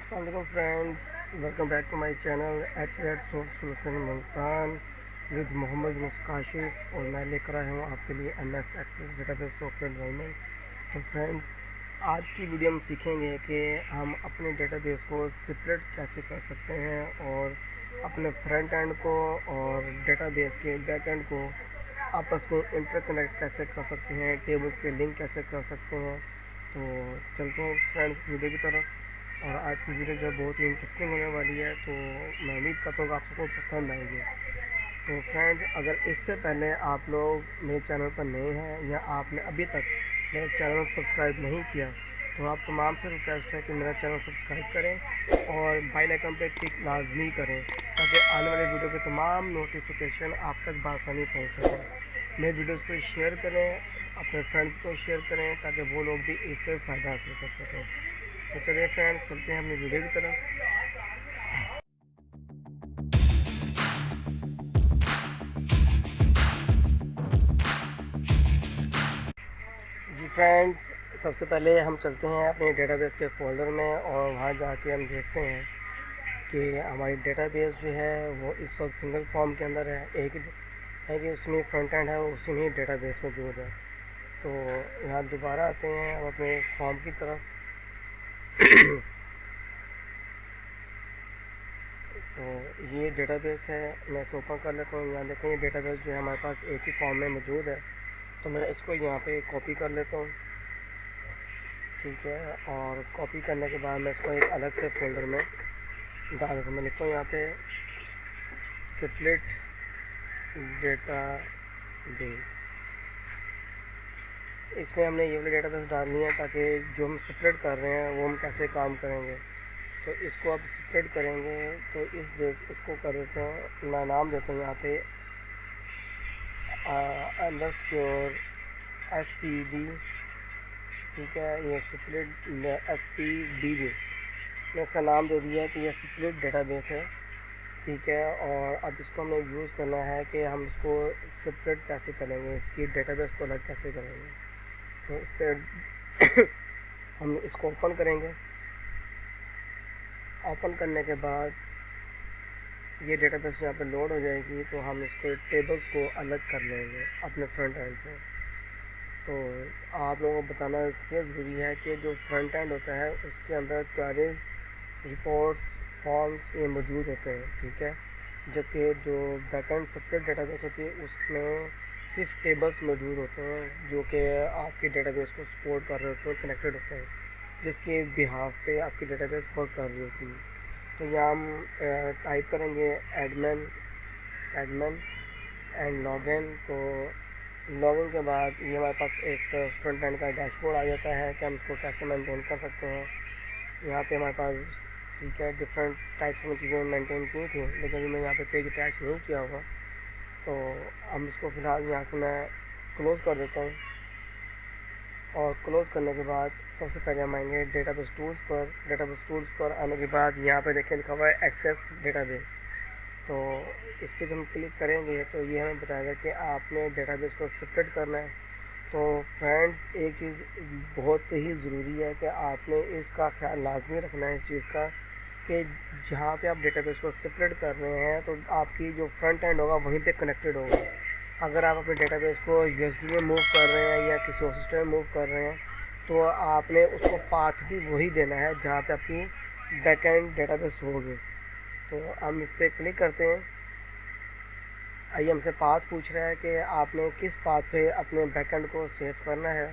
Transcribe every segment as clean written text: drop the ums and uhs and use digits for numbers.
अस्सलाम वालेकुम friends, welcome back to my channel HZ source solution Multan with Mohammad मुस्काशिफ। और मैं लेकर आया हूँ आपके लिए MS Access database software development. तो फ्रेंड्स, आज की वीडियो में सीखेंगे कि हम अपने डेटाबेस को सेपरेट कैसे कर सकते हैं और अपने फ्रंट एंड को और डेटाबेस के बैक एंड को आपस में इंटरकनेक्ट कैसे कर सकते हैं, टेबल्स के लिंक कैसे कर सकते हैं। तो चलते हैं फ्रेंड्स वीडियो की तरफ। और आज की वीडियो जो बहुत ही इंटरेस्टिंग होने वाली है, तो मैं उम्मीद करता हूँ कि आप सबको पसंद आएगी। तो फ्रेंड्स, अगर इससे पहले आप लोग मेरे चैनल पर नए हैं या आपने अभी तक मेरा चैनल सब्सक्राइब नहीं किया, तो आप तमाम से रिक्वेस्ट है कि मेरा चैनल सब्सक्राइब करें और बेल आइकन पर क्लिक लाजमी करें ताकि आने वाले वीडियो के तमाम नोटिफिकेशन आप तक बआसानी पहुँच सकें। मेरे वीडियोज़ को शेयर करें, अपने फ्रेंड्स को शेयर करें ताकि वो लोग भी इससे फ़ायदा हासिल कर सकें। तो चलिए फ्रेंड्स, चलते हैं अपनी वीडियो की तरफ। जी फ्रेंड्स, सबसे पहले हम चलते हैं अपने डेटाबेस के फ़ोल्डर में और वहाँ जाके हम देखते हैं कि हमारी डेटाबेस जो है वो इस वक्त सिंगल फॉर्म के अंदर है। एक है कि उसमें फ्रंट एंड है और उसी में डेटाबेस मौजूद है। तो यहाँ दोबारा आते हैं हम अपने फॉर्म की तरफ। तो ये डेटाबेस है, मैं इसे ओपन कर लेता हूँ। यहाँ देखें, ये डेटाबेस जो है हमारे पास एक ही फॉर्म में मौजूद है। तो मैं इसको यहाँ पे कॉपी कर लेता हूँ, ठीक है। और कॉपी करने के बाद मैं इसको एक अलग से फोल्डर में डाल देता हूँ। मैं लिखता हूँ यहाँ पे स्प्लिट डेटाबेस। इसमें हमने ये वाली डेटाबेस डालनी है ताकि जो हम स्प्लिट कर रहे हैं वो हम कैसे काम करेंगे। तो इसको अब स्प्लिट करेंगे, तो इसको कर देते हैं, मैं नाम देता हूँ यहाँ पे अंडरस्कोर SPD, ठीक है। ये स्प्लिट SPD मैं इसका नाम दे दिया है कि ये स्प्लिट डेटाबेस है, ठीक है। और अब इसको हमें यूज़ करना है कि हम इसको स्प्लिट कैसे करेंगे, इसकी डेटाबेस को अलग कैसे करेंगे। तो इस पर हम इसको ओपन करेंगे। ओपन करने के बाद ये डेटाबेस यहाँ पर लोड हो जाएगी, तो हम इसको टेबल्स को अलग कर लेंगे अपने फ्रंट एंड से। तो आप लोगों को बताना इसलिए ज़रूरी है कि जो फ्रंट एंड होता है उसके अंदर क्वेरीज, रिपोर्ट्स, फॉर्म्स ये मौजूद होते हैं, ठीक है। जबकि जो बैकएंड सेपरेट डेटाबेस होती है उसमें सिर्फ टेबल्स मौजूद होते हैं जो कि आपके डेटाबेस को सपोर्ट कर रहे होते हैं, कनेक्टेड होते हैं, जिसके बिहाफ पे आपकी डेटाबेस वर्क कर रही होती है। तो यहाँ हम टाइप करेंगे एडमिन एंड लॉगिन। तो लॉगिन के बाद ये हमारे पास एक फ्रंट एंड का डैशबोर्ड आ जाता है कि हम इसको कैसे मेंटेन कर सकते हैं। यहाँ पे हमारे पास, ठीक है, डिफरेंट टाइप्स में चीज़ें मेंटेन की थी, लेकिन अभी मैं यहाँ पे पेज अटैच नहीं किया होगा। तो हम इसको फ़िलहाल यहाँ से मैं क्लोज़ कर देता हूँ। और क्लोज़ करने के बाद सबसे पहले हम आएंगे डेटाबेस टूल्स पर। डेटाबेस टूल्स पर आने के बाद यहाँ पे देखिए लिखा हुआ है एक्सेस डेटाबेस। तो इस पर जब हम क्लिक करेंगे तो ये हमें बताएगा कि आपने डेटाबेस को सेपरेट करना है। तो फ्रेंड्स, एक चीज़ बहुत ही ज़रूरी है कि आपने इसका ख्याल लाजमी रखना है इस चीज़ का कि जहाँ पे आप डेटाबेस को सेपरेट कर रहे हैं तो आपकी जो फ्रंट एंड होगा वहीं पे कनेक्टेड होगा। अगर आप अपने डेटाबेस को USB में मूव कर रहे हैं या किसी और सिस्टम में मूव कर रहे हैं तो आपने उसको पाथ भी वही देना है जहाँ पे आपकी बैकएंड डेटाबेस होगी। तो हम इस पर क्लिक करते हैं। आइए, हमसे पाथ पूछ रहा है कि आपने किस पाथ पे अपने बैकएंड को सेव करना है।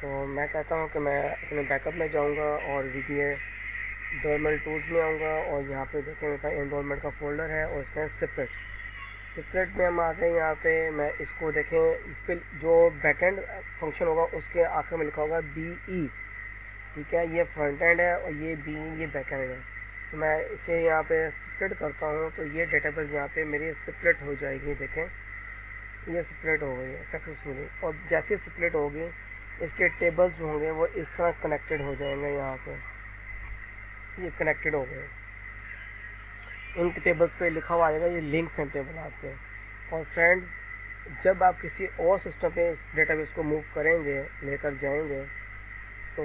तो मैं कहता हूँ कि मैं अपने बैकअप में जाऊँगा और VBA डेवलपमेंट टूल्स में आऊँगा और यहाँ पे देखें मेरे पास एनरोलमेंट का फ़ोल्डर है और इसमें सेपरेट में हम आ गए। यहाँ पे मैं इसको देखें, इस पर जो बैकएंड फंक्शन होगा उसके आखिर में लिखा होगा BE, ठीक है। ये फ्रंट एंड है और ये BE ये बैक एंड है। तो मैं इसे यहाँ पे स्प्लिट करता हूँ तो ये डेटाबेस यहाँ पे मेरी स्प्लिट हो जाएगी। देखें, ये स्प्लिट हो गई है सक्सेसफुली। और जैसे स्प्लिट होगी इसके टेबल्स जो होंगे वो इस तरह कनेक्टेड हो जाएंगे। यहाँ पे ये कनेक्टेड हो गए। इन टेबल्स पे लिखा हुआ आएगा ये लिंक्स हैं टेबल आपके। और फ्रेंड्स, जब आप किसी और सिस्टम पे इस डेटाबेस को मूव करेंगे, लेकर जाएंगे, तो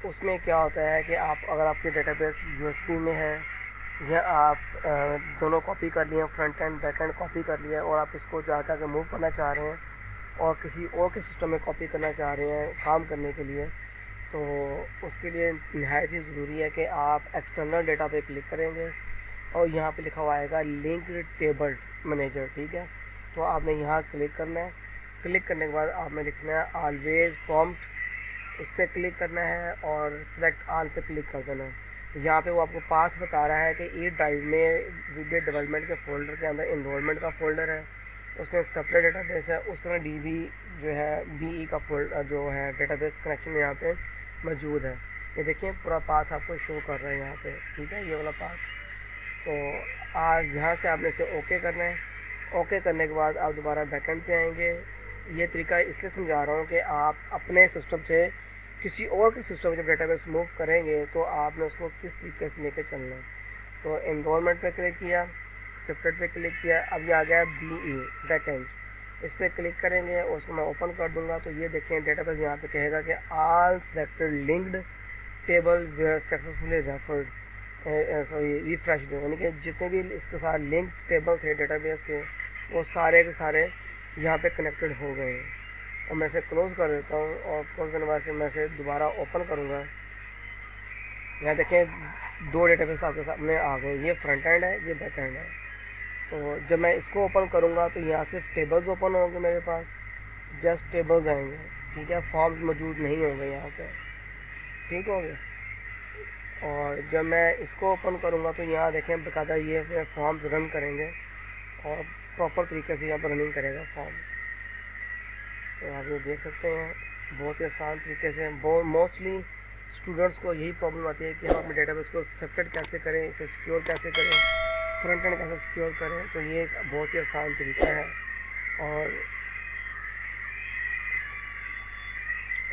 उसमें क्या होता है कि आप अगर आपके डेटाबेस यूएसबी में है या आप दोनों कॉपी कर लिए, front end back and copy कर लिया और आप इसको जाकर के मूव करना चाह रहे हैं और किसी और के सिस्टम में कॉपी करना चाह रहे हैं काम करने के लिए, तो उसके लिए नहायत ही ज़रूरी है कि आप एक्सटर्नल डेटा पे क्लिक करेंगे और यहाँ पे लिखा हुआ आएगा लिंक टेबल मैनेजर। ठीक है, तो आपने यहाँ क्लिक करना है। क्लिक करने के बाद आपने लिखना है ऑलवेज प्रॉम्प्ट, इस पर क्लिक करना है और सिलेक्ट ऑल पे क्लिक कर देना है। यहाँ पे वो आपको पाथ बता रहा है कि ई ड्राइव में वीडियो डेवलपमेंट के फोल्डर के अंदर इन्रोलमेंट का फोल्डर है, उसमें सेपरेट डेटाबेस है, उसका डीबी जो है बीई का फोल्डर जो है डेटाबेस कनेक्शन यहाँ पे मौजूद है। ये देखिए पूरा पाथ आपको शो कर रहा है यहाँ पे। ठीक है, ये वाला पाथ। तो आज यहाँ से आपने इसे ओके करना है। ओके करने के बाद आप दोबारा बैकएंड पे आएंगे। ये तरीका इसलिए समझा रहा हूँ कि आप अपने सिस्टम से किसी और के सिस्टम में जब डेटाबेस मूव करेंगे तो आपने उसको किस तरीके से लेके चलना है। तो एनरोलमेंट पे क्लिक किया, सेपरेट पे क्लिक किया, अब ये आ गया बीई बैकएंड, इस पर क्लिक करेंगे और उसको मैं ओपन कर दूंगा। तो ये देखें डेटाबेस यहाँ पे कहेगा कि all selected linked table were successfully referred sorry refresh, यानी कि जितने भी इसके साथ लिंक टेबल थे डेटाबेस के वो सारे के सारे यहाँ पे कनेक्टेड हो गए हैं। और मैं इसे क्लोज़ कर देता हूँ और क्लोज़ करने बाद से मैं इसे दोबारा ओपन करूँगा। यहाँ देखें दो डेटाबेस आपके सामने आ गए, ये फ्रंट एंड है, ये बैक एंड है। तो जब मैं इसको ओपन करूँगा तो यहाँ सिर्फ टेबल्स ओपन होंगे मेरे पास, जस्ट टेबल्स आएंगे। ठीक है, फॉर्म्स मौजूद नहीं होंगे यहाँ पे। ठीक हो गया। और जब मैं इसको ओपन करूँगा तो यहाँ देखें बकायदा ये फॉर्म्स रन करेंगे और प्रॉपर तरीके से यहाँ पर रनिंग करेगा फॉर्म। तो आप ये देख सकते हैं बहुत ही आसान तरीके से। बहुत मोस्टली स्टूडेंट्स को यही प्रॉब्लम आती है कि हम अपने डेटाबेस को सेपरेट कैसे करें, इसे सिक्योर कैसे करें, फ्रंट एंड कैसे सिक्योर करें। तो ये एक बहुत ही आसान तरीका है और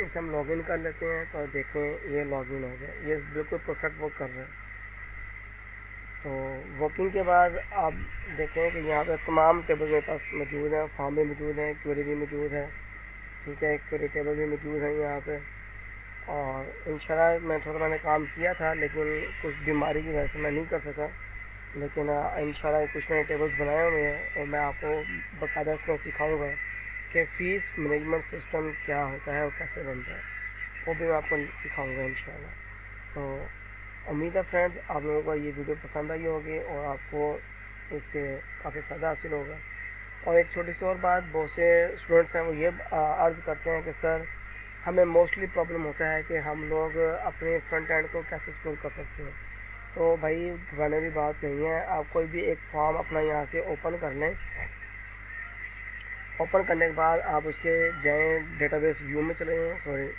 इसे हम लॉगिन कर लेते हैं। तो देखें ये लॉगिन हो गया, ये बिल्कुल परफेक्ट वर्क कर रहा है। तो वर्किंग के बाद आप देखें कि यहाँ पे तमाम टेबल मेरे पास मौजूद हैं, फॉर्म भी मौजूद हैं, क्वेरी भी मौजूद है। ठीक है, क्वेरी टेबल भी मौजूद है यहाँ पे। और इंशाल्लाह मैं थोड़ा मैंने काम किया था लेकिन कुछ बीमारी की वजह से मैं नहीं कर सका, लेकिन इंशाल्लाह कुछ मैंने टेबल्स बनाए हुए हैं और मैं आपको बाकायदा इसमें सिखाऊँगा कि फ़ीस मैनेजमेंट सिस्टम क्या होता है और कैसे बनता है, वो भी मैं आपको सिखाऊंगा इंशाल्लाह। तो उम्मीद है फ्रेंड्स आप लोगों को ये वीडियो पसंद आई होगी और आपको इससे काफ़ी फ़ायदा हासिल होगा। और एक छोटी सी और बात, बहुत से स्टूडेंट्स हैं वो ये अर्ज़ करते हैं कि सर हमें मोस्टली प्रॉब्लम होता है कि हम लोग अपने फ्रंट एंड को कैसे स्कोर कर सकते हैं। तो भाई घबराने वाली बात नहीं है, आप कोई भी एक फॉर्म अपना यहाँ से ओपन कर लें। ओपन करने के बाद आप उसके जाएँ डेटाबेस व्यू में चले जाएँ, सॉरी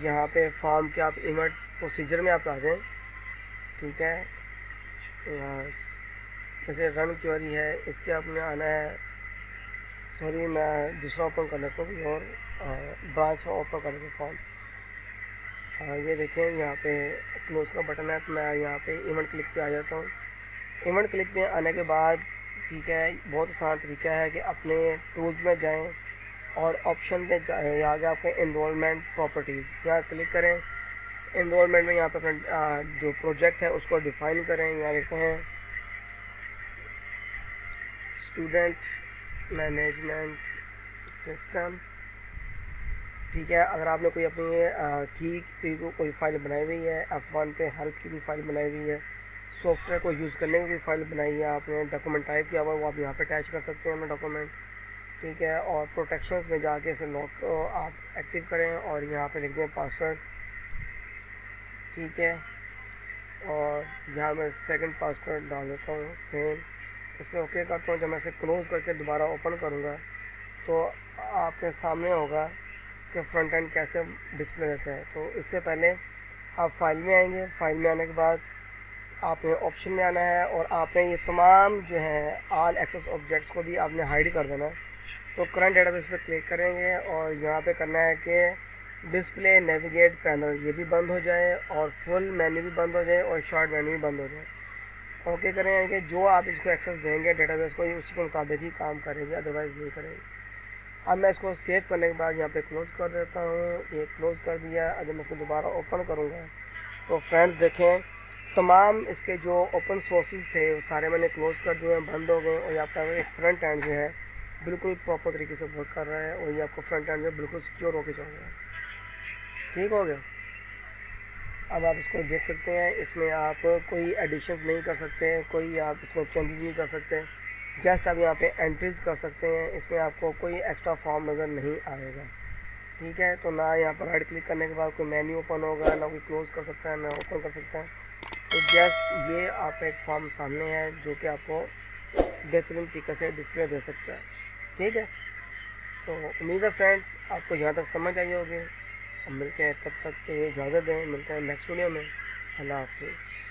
यहाँ पे फॉर्म के आप इन्वर्ट प्रोसीजर में आप आ जाएँ। ठीक है, जैसे रन क्वेरी है इसके आपने आना है, सॉरी मैं दूसरा ओपन कर लेता हूँ और ब्रांच ओपन कर लेता हूँ फॉर्म। ये देखें यहाँ पे क्लोज का बटन है, तो मैं यहाँ पे इवेंट क्लिक पे आ जाता हूँ। इवेंट क्लिक पे आने के बाद ठीक है, बहुत आसान तरीका है कि अपने टूल्स में जाएं और ऑप्शन पे यहाँ आगे आपके एनरोलमेंट प्रॉपर्टीज़ यहाँ क्लिक करें। एनरोलमेंट में यहाँ पे अपना जो प्रोजेक्ट है उसको डिफ़ाइन करें। यहाँ लिखते हैं स्टूडेंट मैनेजमेंट सिस्टम। ठीक है, अगर आपने कोई अपनी की कोई फ़ाइल बनाई हुई है, F1 पे हेल्प की भी फ़ाइल बनाई हुई है, सॉफ्टवेयर को यूज़ करने की भी फ़ाइल बनाई है आपने, डॉक्यूमेंट टाइप किया हुआ वो आप यहाँ पे अटैच कर सकते हैं अपना डॉक्यूमेंट। ठीक है, और प्रोटेक्शंस में जाके इसे लॉक आप एक्टिव करें और यहाँ पे लिख दें पासवर्ड। ठीक है, और यहाँ मैं सेकंड पासवर्ड डाल देता हूँ सेम, इसे ओके करता हूँ। जब मैं इसे क्लोज़ करके दोबारा ओपन करूँगा तो आपके सामने होगा कि फ्रंट एंड कैसे डिस्प्ले रहता है। तो इससे पहले आप फाइल में आएंगे, फाइल में आने के बाद आपने ऑप्शन में आना है और आपने ये तमाम जो है ऑल एक्सेस ऑब्जेक्ट्स को भी आपने हाइड कर देना है। तो करंट डेटाबेस पे क्लिक करेंगे और यहाँ पे करना है कि डिस्प्ले नेविगेट पैनल ये भी बंद हो जाए और फुल मेन्यू भी बंद हो जाए और शॉर्ट मेन्यू भी बंद हो जाए। ओके करें, यानी कि जो आप इसको एक्सेस देंगे डेटाबेस को ये उसी के मुताबिक ही काम करेंगे, अदरवाइज़ नहीं करेंगे। अब मैं इसको सेव करने के बाद यहाँ पे क्लोज़ कर देता हूँ। ये क्लोज़ कर दिया। अगर मैं इसको दोबारा ओपन करूँगा तो फ्रेंड्स देखें, तमाम इसके जो ओपन सोर्सेज थे वो सारे मैंने क्लोज़ कर दिए हैं, बंद हो गए। और यहाँ पर एक फ्रंट एंड जो है बिल्कुल प्रॉपर तरीके से वर्क कर रहा है, और ये आपको फ्रंट एंड जो बिल्कुल सिक्योर होकर चल रहा है। ठीक हो गया। अब आप इसको देख सकते हैं, इसमें आप कोई एडिशंस नहीं कर सकते, कोई आप इसमें चेंजेस नहीं कर सकते। जस्ट आप यहाँ पे एंट्रीज कर सकते हैं। इसमें आपको कोई एक्स्ट्रा फॉर्म नज़र नहीं आएगा। ठीक है, तो ना यहाँ पर राइट क्लिक करने के बाद कोई मेन्यू ओपन होगा, ना कोई क्लोज़ कर सकता है, ना ओपन कर सकता है। तो जस्ट ये आप एक फॉर्म सामने है जो कि आपको बेहतरीन तरीके से डिस्प्ले दे सकता है। ठीक है, तो उम्मीद है फ्रेंड्स आपको यहाँ तक समझ आई होगी। अब मिलते हैं, तब तक के लिए इजाज़त दें। मिलते हैं नेक्स्ट वीडियो में। अल्लाह हाफिज़।